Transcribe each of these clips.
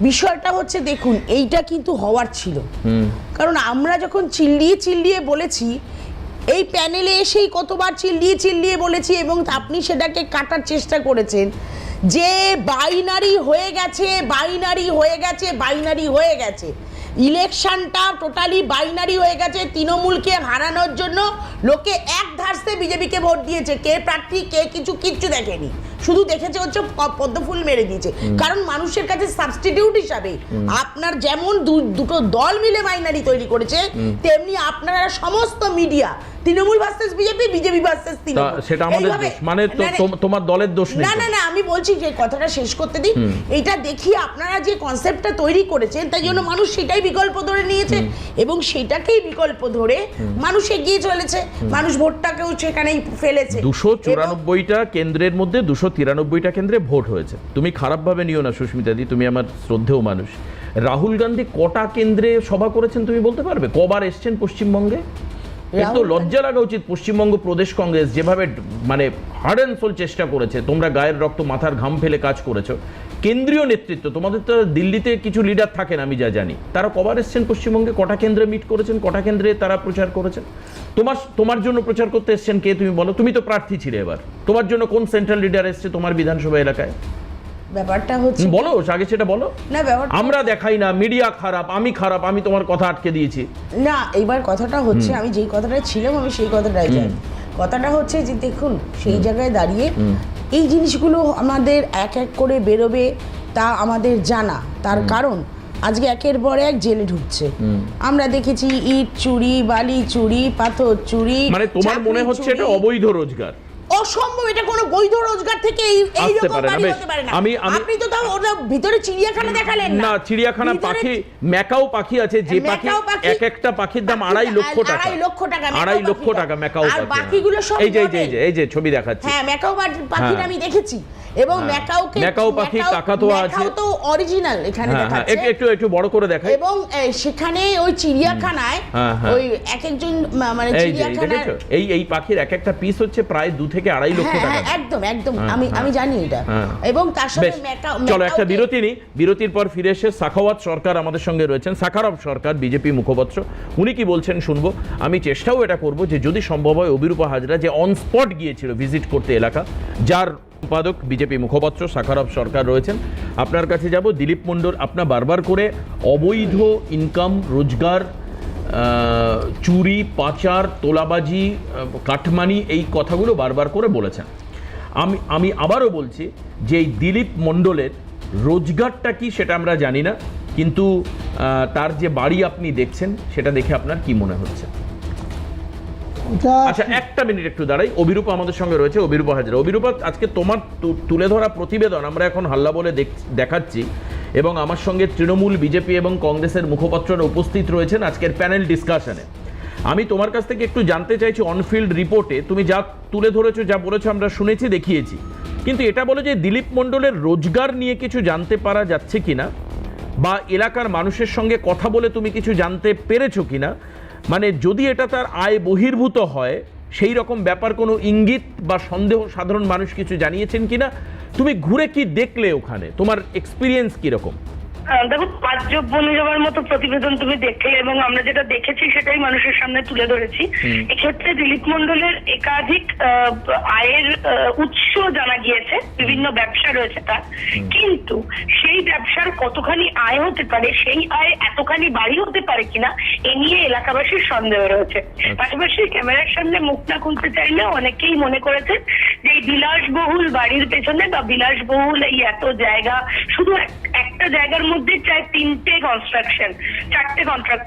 বিষয়টা হচ্ছে দেখুন এইটা কিন্তু হওয়ার ছিল, কারণ আমরা যখন চিল্লিয়ে চিল্লিয়ে বলেছি, এই প্যানেলে এসেই কতবার চিল্লিয়ে চিল্লিয়ে বলেছি এবং আপনি সেটাকে কাটার চেষ্টা করেছেন যে বাইনারি হয়ে গেছে, বাইনারি হয়ে গেছে, বাইনারি হয়ে গেছে, ইলেকশনটা টোটালি বাইনারি হয়ে গেছে। তৃণমূলকে হারানোর জন্য লোকে এক ধারসে বিজেপিকে ভোট দিয়েছে, কে প্রার্থী কে কিচ্ছু দেখেনি, শুধু দেখেছে হচ্ছে পদ্মফুল মেরে দিয়েছে। কারণ মানুষের কাছে সাবস্টিটিউট হিসাবে আপনার যেমন দুটো দল মিলে বাইনারি তৈরি করেছে, তেমনি আপনারা সমস্ত media Trinamool versus BJP, BJP versus Trinamool, সেটা আমাদের দোষ, মানে তোমার দলের দোষ নেই। না আমি বলছি যে কথাটা শেষ করতে দিন। এইটা দেখিয়ে আপনারা যে কনসেপ্টটা তৈরি করেছেন তাই জন্য মানুষ সেটাই বিকল্প ধরে নিয়েছে এবং সেটাকেই বিকল্প ধরে মানুষ এগিয়ে চলেছে, মানুষ ভোটটাকেও সেখানেই ফেলেছে। 294টা কেন্দ্রের মধ্যে 293টা কেন্দ্রে ভোট হয়েছে। তুমি খারাপ ভাবে নিও না সুস্মিতা দি, তুমি আমার শ্রদ্ধেয় মানুষ। রাহুল গান্ধী কটা কেন্দ্রে সভা করেছেন তুমি বলতে পারবে? কবার এসছেন পশ্চিমবঙ্গে? একটু লজ্জা লাগা উচিত। পশ্চিমবঙ্গ প্রদেশ কংগ্রেস যেভাবে মানে হার্ড অ্যান্ড সোল চেষ্টা করেছে, তোমরা গায়ের রক্ত মাথার ঘাম ফেলে কাজ করেছো, কেন্দ্রীয় নেতৃত্ব, তোমাদের তো দিল্লিতে কিছু লিডার থাকেন আমি যা জানি, তারা কবার এসছেন পশ্চিমবঙ্গে, কটা কেন্দ্রে মিট করেছেন, কটা কেন্দ্রে তারা প্রচার করেছেন? তোমার জন্য প্রচার করতে এসছেন কে তুমি বলো? তুমি তো প্রার্থী ছিলে, এবার তোমার জন্য কোন সেন্ট্রাল লিডার এসছে তোমার বিধানসভা এলাকায়? ব্যাপারটা হচ্ছে বলো আগে, সেটা বলো না। ব্যাপারটা আমরা দেখাই না, মিডিয়া খারাপ, আমি খারাপ, আমি তোমার কথা আটকে দিয়েছি না। এইবার কথাটা হচ্ছে আমি যেই কথাটা ছিলাম আমি সেই কথাটাই জানি। কথাটা হচ্ছে যে দেখুন সেই জায়গায় দাঁড়িয়ে এই জিনিসগুলো আমাদের এক এক করে বেরোবে তা আমাদের জানা। তার কারণ আজকে একের পর এক জেলে ঢুকছে। আমরা দেখেছি ইট চুরি, বালি চুরি, পাথর চুরি। মানে তোমার মনে হচ্ছে এটা অবৈধ রোজগার? অসম্ভব, এটা কোনো বৈধ রোজগার থেকে এই রকম বাড়ি হতে পারে না। আপনি তো তাও ওর ভিতরে চিড়িয়াখানা দেখালেন না। চিড়িয়াখানা পাখি, ম্যাকাও পাখি আছে, যে পাখি এক একটা পাখির দাম 2.5 লক্ষ টাকা। 2.5 লক্ষ টাকা, 2.5 লক্ষ টাকা ম্যাকাও পাখি। আর বাকিগুলো সব এই যে ছবি দেখাচ্ছি, হ্যাঁ ম্যাকাও পাখির আমি দেখেছি এবং ম্যাকাও পাখি কাকাতুয়া আছে, তো অরিজিনাল এখানে দেখাচ্ছে। একটু বড় করে দেখাই। এবং সেখানে ওই চিড়িয়াখানায় ওই এক একজন মানে চিড়িয়াখানার এই পাখির এক একটা পিস হচ্ছে প্রায় 2 থেকে 2.5 লক্ষ টাকা। একদম আমি জানি এটা। এবং তার সাথে চলো একটা বিরতি নিই, বিরতির পর ফিরে এসে সাখাওয়াত সরকার আমাদের সঙ্গে রয়েছেন, সাখারভ সরকার বিজেপি মুখপাত্র, উনি কি বলছেন শুনবো। আমি চেষ্টাও এটা করব যে যদি সম্ভব হয় অভিরূপা হাজরা যে অন স্পট গিয়েছিল ভিজিট করতে এলাকা, যার সম্পাদক বিজেপি মুখপাত্র সাখারভ সরকার রয়েছেন, আপনার কাছে যাব। দিলীপ মণ্ডল আপনার বারবার করে অবৈধ ইনকাম, রোজগার, চুরি, পাচার, তোলাবাজি, কাটমানি, এই কথাগুলো বারবার করে বলেছেন। আমি আবারও বলছি যে এই দিলীপ মণ্ডলের রোজগারটা কি সেটা আমরা জানি না, কিন্তু তার যে বাড়ি আপনি দেখছেন সেটা দেখে আপনার কি মনে হচ্ছে? আচ্ছা একটা মিনিট একটু দাঁড়াই, অভিরূপা আমাদের সঙ্গে রয়েছে, অভিরূপা হাজরা। অভিরূপা, আজকে তোমার তুলে ধরা প্রতিবেদন আমরা এখন হাল্লা বলে দেখাচ্ছি এবং আমার সঙ্গে তৃণমূল, বিজেপি এবং কংগ্রেসের মুখপাত্ররা উপস্থিত রয়েছেন আজকের প্যানেল ডিসকাশনে। আমি তোমার কাছ থেকে একটু জানতে চাইছি, অনফিল্ড রিপোর্টে তুমি যা তুলে ধরেছো, যা বলেছো আমরা শুনেছি, দেখিয়েছি, কিন্তু এটা বলো যে দিলীপ মণ্ডলের রোজগার নিয়ে কিছু জানতে পারা যাচ্ছে কিনা, বা এলাকার মানুষের সঙ্গে কথা বলে তুমি কিছু জানতে পেরেছো কিনা, মানে যদি এটা তার আয় বহির্ভূত হয় সেই রকম ব্যাপার কোনো ইঙ্গিত বা সন্দেহ সাধারণ মানুষ কিছু জানিয়েছেন কিনা, তুমি ঘুরে কি দেখলে ওখানে, তোমার এক্সপিরিয়েন্স কিরকম? দেখো, পাঁচযোগ বনে যাওয়ার মতো প্রতিবেদন তুমি দেখলে এবং আমরা যেটা দেখেছি সেটাই মানুষের সামনে তুলে ধরেছি। এক্ষেত্রে দিলীপ মণ্ডলের একাধিক আয়ের উৎস জানা গিয়েছে, বিভিন্ন ব্যবসা রয়েছে তার, কিন্তু সেই ব্যবসার কতখানি আয় হতে পারে, সেই আয় এতখানি বাড়ি হতে পারে কিনা এ নিয়ে এলাকাবাসীর সন্দেহ রয়েছে। পাশাপাশি ক্যামেরার সামনে মুখ না খুলতে চাইলে অনেকেই মনে করেছে যে এই বিলাসবহুল বাড়ির পেছনে বা বিলাসবহুল এই এত জায়গা, শুধু একটা জায়গার মধ্যে চাই 3টে কনস্ট্রাকশন, 4টে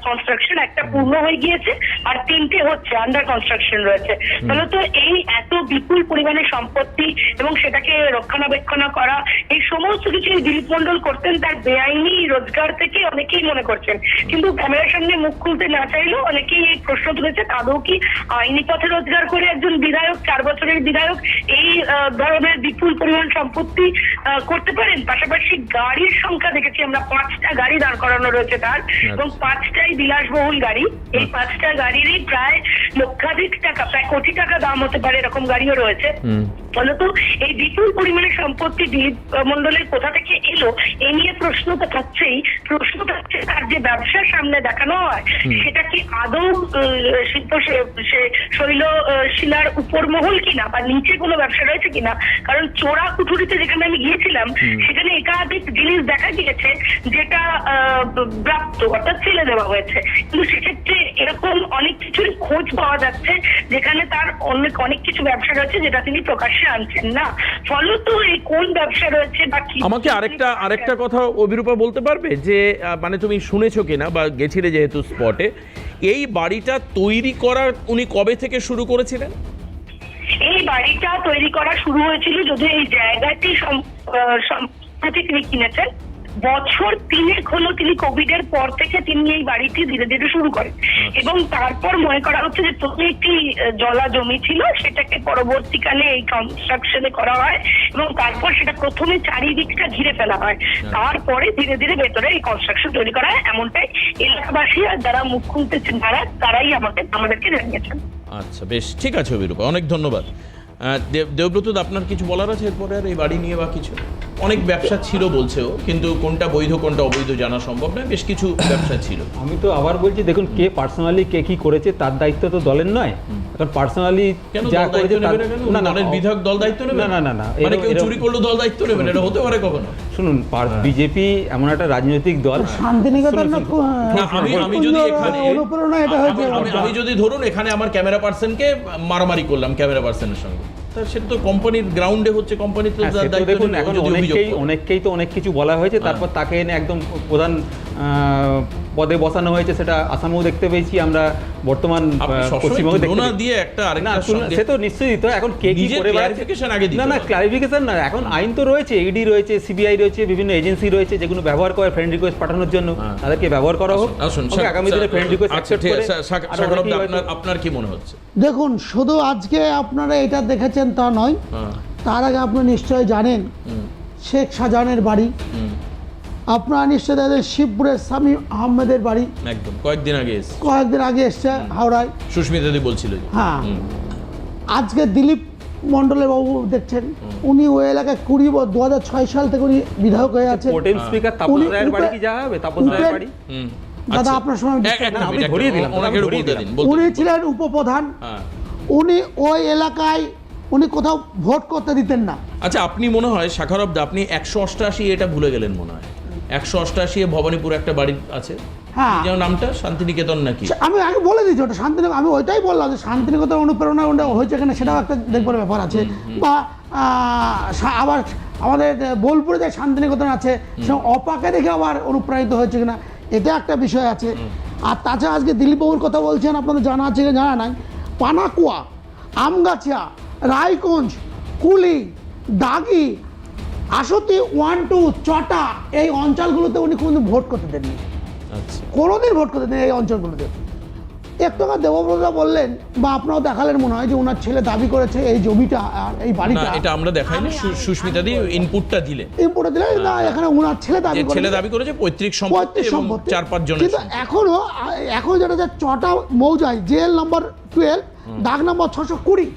কনস্ট্রাকশন, একটা পূর্ণ হয়ে গিয়েছে আর 3টে হচ্ছে আন্ডার কনস্ট্রাকশন রয়েছে। তাহলে তো এই এত বিপুল পরিমাণে সম্পত্তি এবং সেটাকে রক্ষণাবেক্ষণ করা, এই সমস্ত কিছু দিলীপ মণ্ডল করতেন তার বেআইনি রোজগার থেকে অনেকেই মনে করছেন। কিন্তু ক্যামেরার সামনে মুখ খুলতে না চাইলেও অনেকেই এই প্রশ্ন তুলেছে, আদৌ কি আইনি পথে রোজগার করে একজন বিধায়ক, 4 বছরের বিধায়ক, এই ধরনের বিপুল পরিমাণ সম্পত্তি করতে পারেন? পাশাপাশি গাড়ির সংখ্যা সংখ্যা দেখেছি আমরা, 5টা গাড়ি দাঁড় করানো রয়েছে তার, এবং 5টাই বিলাসবহুল গাড়ি। এই 5টা গাড়িরই প্রায় লক্ষাধিক টাকা, প্রায় কোটি টাকা দাম হতে পারে এরকম গাড়িও রয়েছে। ফলত এই বিপুল পরিমাণে সম্পত্তি দিলীপ মণ্ডলের কোথা থেকে এলো এ নিয়ে প্রশ্ন তো থাকছেই। প্রশ্ন থাকছে তার যে ব্যবসার সামনে দেখানো হয় সেটা কি আদৌ শিল্প শৈল শিলার উপর মহল কিনা বা নিচে কোনো ব্যবসা রয়েছে কিনা। কারণ চোরা কুঠুরিতে যেখানে আমি গিয়েছিলাম সেখানে একাধিক জিনিস দেখা গিয়েছে যেটা প্রাপ্ত অর্থাৎ ফেলে দেওয়া হয়েছে, কিন্তু সেক্ষেত্রে এরকম অনেক কিছুর খোঁজ পাওয়া যাচ্ছে যেখানে তার অনেক কিছু ব্যবসা রয়েছে যেটা তিনি প্রকাশ্যে আনছেন না। ফলত এই কোন ব্যবসা রয়েছে বা কি। আমাকে আরেকটা কথা অভিরূপা বলতে পারবে যে মানে তুমি শুনেছো কিনা বা গেছিলে যেহেতু স্পটে, এই বাড়িটা তৈরি করার উনি কবে থেকে শুরু করেছিলেন? এই বাড়িটা তৈরি করা শুরু হয়েছিল যদি এই জায়গাটি সম্প্রতি তিনি কিনেছেন, বছর 3 হলো তিনি কোভিডের পর থেকে তিনি এই বাড়িটি ধীরে ধীরে শুরু করেন। এবং তারপর মনে করা হচ্ছে যে প্রথমে একটি জলা জমি ছিল, সেটাকে পরবর্তীকালে এই কনস্ট্রাকশনে করা হয় এবং তারপর সেটা প্রথমে চারিদিকটা ঘিরে ফেলা হয়, তারপরে ধীরে ধীরে ভেতরে এই কনস্ট্রাকশন তৈরি করা হয়। এমনটাই এলাকাবাসী আর যারা মুখ খুলতেছেন তারাই আমাদেরকে জানিয়েছেন। আচ্ছা, বেশ, ঠিক আছে অভিরূপা, অনেক ধন্যবাদ। দেবব্রত, আপনার কিছু বলার আছে এরপরে আর এই বাড়ি নিয়ে বা কিছু? অনেক ব্যবসা ছিল বলছেও, কিন্তু কোনটা বৈধ কোনটা অবৈধ জানা সম্ভব নয়, বেশ কিছু ব্যবসা ছিল। আমি তো আবার বলছি, দেখুন কে পার্সোনালি কে কি করেছে তার দায়িত্ব তো দলের নয়। এখন পার্সোনালি যা করেছে না না, বিধায়ক দল দায়িত্ব নেবে না, না, না, না, মানে কেউ চুরি করলো দল দায়িত্ব নেবে, এটা হতে পারে কখনো? শুনুন, বিজেপি এমন একটা রাজনৈতিক দল। শান্তিনিকেতন আমি যদি এখানে আমি যদি ধরুন এখানে আমার ক্যামেরা পার্সনকে মারামারি করলাম ক্যামেরা পার্সনের সঙ্গে, সেটা তো কোম্পানির গ্রাউন্ডে হচ্ছে, কোম্পানির তো দেখুন এখন অনেককেই তো অনেক কিছু বলা হয়েছে, তারপর তাকে এনে একদম প্রধান পদে বসানো হয়েছে, সেটা আসামেও দেখতে পেয়েছি আমরা, বর্তমান পশ্চিমবঙ্গে সে তো নিশ্চয়ই। তো এখন কে কি করে না ক্লারিফিকেশন না, এখন আইন তো রয়েছে, ইডি রয়েছে, সিবিআই রয়েছে, বিভিন্ন এজেন্সি রয়েছে যেগুলো ব্যবহার করে ফ্রেন্ড রিকোয়েস্ট পাঠানোর জন্য, তাদেরকে ব্যবহার করা হোক। আগামী দিনে ফ্রেন্ড রিকোয়েস্ট অ্যাকসেপ্ট করে। আপনার কি মনে হচ্ছে? দেখুন, শুধু আজকে আপনারা এটা দেখেছেন তা নয়, তার আগে আপনারা নিশ্চয়ই জানেন শেখ শাহজাহানের বাড়ি, আপনারা নিশ্চয়ই জানেন শিবপুরের শামীম আহমেদের বাড়ি, একদম কয়েকদিন আগে এসছে হাওড়ায়, সুস্মিতা দি বলছিল। হ্যাঁ, আজকে দিলীপ মণ্ডলের বাবু দেখছেন, উনি ওই এলাকায় 2006 সাল থেকে উনি বিধায়ক হয়ে আছেন। স্পিকার তাপস রায়ের বাড়ি কি যা হবে? তাপস রায়ের বাড়ি দাদা আপনার সময় উনি ছিলেন উপপ্রধান, উনি ওই এলাকায় উনি কোথাও ভোট করতে দিতেন না। আচ্ছা, আপনি মনে হয় শাখারব দা আপনি 188 এটা ভুলে গেলেন মনে হয়। 188 ভবানীপুর একটা বাড়ি আছে, হ্যাঁ, যেমন নামটা শান্তিনিকেতন নাকি? আমি আগে বলে দিচ্ছি ওটা শান্তিনিকেতন, আমি ওইটাই বললাম যে শান্তিনিকেতন অনুপ্রেরণা হয়েছে এখানে, সেটাও একটা দেখবার ব্যাপার আছে। বা আবার আমাদের বোলপুরে যে শান্তিনিকেতন আছে সে অপাকে দেখে আবার অনুপ্রাণিত হয়েছে কিনা, এটা একটা বিষয় আছে। আর তাছাড়া আজকে দিলীপ বাবুর কথা বলছেন, আপনাদের জানা আছে কি জানা নাই, পানাকুয়া, আমগাছিয়া, রায়গঞ্জ, কুলি, দাগি, আশুতি 1, 2, চটা, এই অঞ্চলগুলোতে উনি কোনোদিন ভোট করতে দেননি, কোনোদিন ভোট করতে দেন এই অঞ্চলগুলোতে। একটু আমার দেবব্রত বললেন বা আপনারাও দেখালেন মনে হয় যে ওনার ছেলে দাবি করেছে এই জমিটা আর এই বাড়িটা, এটা আমরা দেখাইনি, সুস্মিতা দি ইনপুটটা দিলেন না, এখানে ওনার ছেলে দাবি করেছে পৈতৃক সম্পত্তি 4-5 জন। কিন্তু এখন যেটা যে চটা মৌজায় জেল নম্বর 12 দাগ নম্বর 620,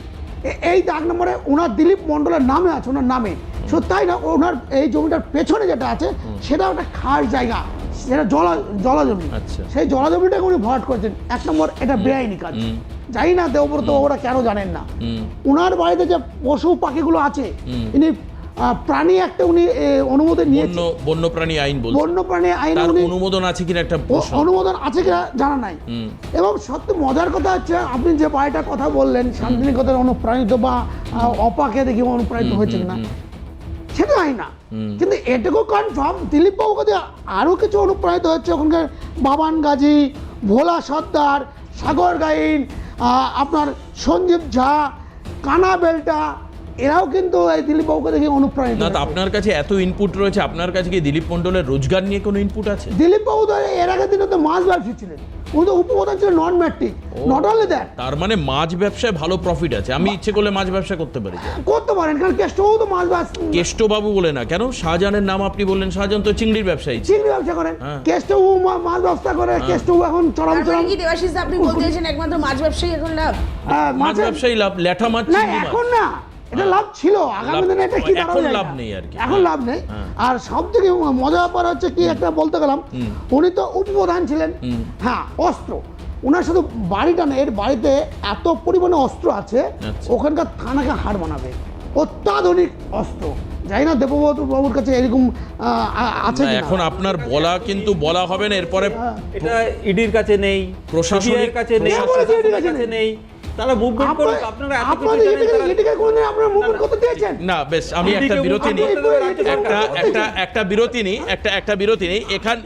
এই দাগ নম্বরে ওনার দিলীপ মণ্ডলের নামে আছে, ওনার নামে। শুধু তাই না, ওনার এই জমিটার পেছনে যেটা আছে সেটা একটা খাস জায়গা, সেটা জলাজমি, সেই জলাজমিটাকে উনি ভরাট করেছেন। 1 নম্বর এটা বেআইনি কাজ, জানি না দেবব্রত ওরা কেন জানেন না। ওনার বাড়িতে যে পশু পাখিগুলো আছে, ইনি প্রাণী একটা উনি অনুমোদন নিয়েছেন, বন্যপ্রাণী আইন অনুমোদন আছে কিনা একটা অনুমোদন আছে কিনা জানা নাই। এবং সত্যি মজার কথা হচ্ছে, আপনি যে বাড়িটার কথা বললেন শান্তিনিকেতন অনুপ্রাণিত বা অপাকে দেখি অনুপ্রাণিত হয়েছে কিনা সেটা হয় না, কিন্তু এটুকু কনফার্ম দিলীপ বাবু কাছে আরও কিছু অনুপ্রাণিত হচ্ছে ওখানকার বাবান গাজী, ভোলা সর্দার, সাগর গাইন, আপনার সঞ্জীব ঝা, কানা বেলটা, এরাও কিন্তু এই দিলীপ বাবুকে দেখে অনুপ্রাণিত না, তো হয়েছে। আপনার কাছে এত ইনপুট রয়েছে, আপনার কাছে কি দিলীপ মণ্ডলের রোজগার নিয়ে কোনো ইনপুট আছে? দিলীপ বাবু তো এর আগের দিনে তো মাছ ব্যবসায়ী ছিলেন, উনি তো উপপ্রধান ছিলেন নন ম্যাট্রিক, নট অনলি দ্যাট। তার মানে মাছ ব্যবসায় ভালো প্রফিট আছে, আমি ইচ্ছে করলে মাছ ব্যবসা করতে পারি। করতে পারেন, কারণ কেষ্টবাবু তো মাছ কেষ্টবাবু বলে না কেন, শাহজাহানের নাম আপনি বললেন, শাহজাহান তো চিংড়ির ব্যবসায়ী ছিল। চিংড়ি ব্যবসা করেন, হ্যাঁ। কেষ্টবাবু মাছ ব্যবসা করে, কেষ্টবাবু এখন চরম তারপরে চরম কি দেবাশিস দা আপনি বলতে চাইছেন একমাত্র মাছ ব্যবসায়ী এখন লাভ? মাছ মাছের ব্যবসায়ী লাভ, ল্যাঠা মাছ, না চিংড়ি মাছ। এখন না, এটা লাভ ছিল, আগামী দিনে এটা কি এখন দাঁড়াবে লাভ এটা। নেই আর কি। এখন লাভ নেই। হ্যাঁ। আর সব থেকে মজার ব্যাপার হচ্ছে কি, একটা বলতে গেলাম, উনি তো উপপ্রধান ছিলেন, হ্যাঁ, অস্ত্র ওনার শুধু বাড়িটা না, এর বাড়িতে এত পরিমাণে অস্ত্র আছে, আচ্ছা। ওখানকার থানাকে হার বানাবে, অত্যাধুনিক অস্ত্র। জানি না দেবব্রত বাবুর কাছে এরকম আছে না, কিনা। এখন আপনার বলা কিন্তু বলা হবে না, এরপরে এটা ইডির কাছে নেই, প্রশাসনিক কাছে নেই, কে বলেছে ED র কাছে নেই, তারা মুভমেন্ট করুক। আপনারা এত কিছু আপনাদের জানেন, তারা- এদিকে কোনদিন আপনারা মুভমেন্ট করতে দিয়েছেন? না, বেশ, আমি একটা এদিকে বিরতি নিই, আপনি পুরো এদিকে একটা বিরতি নিই, একটা বিরতি নিই এখান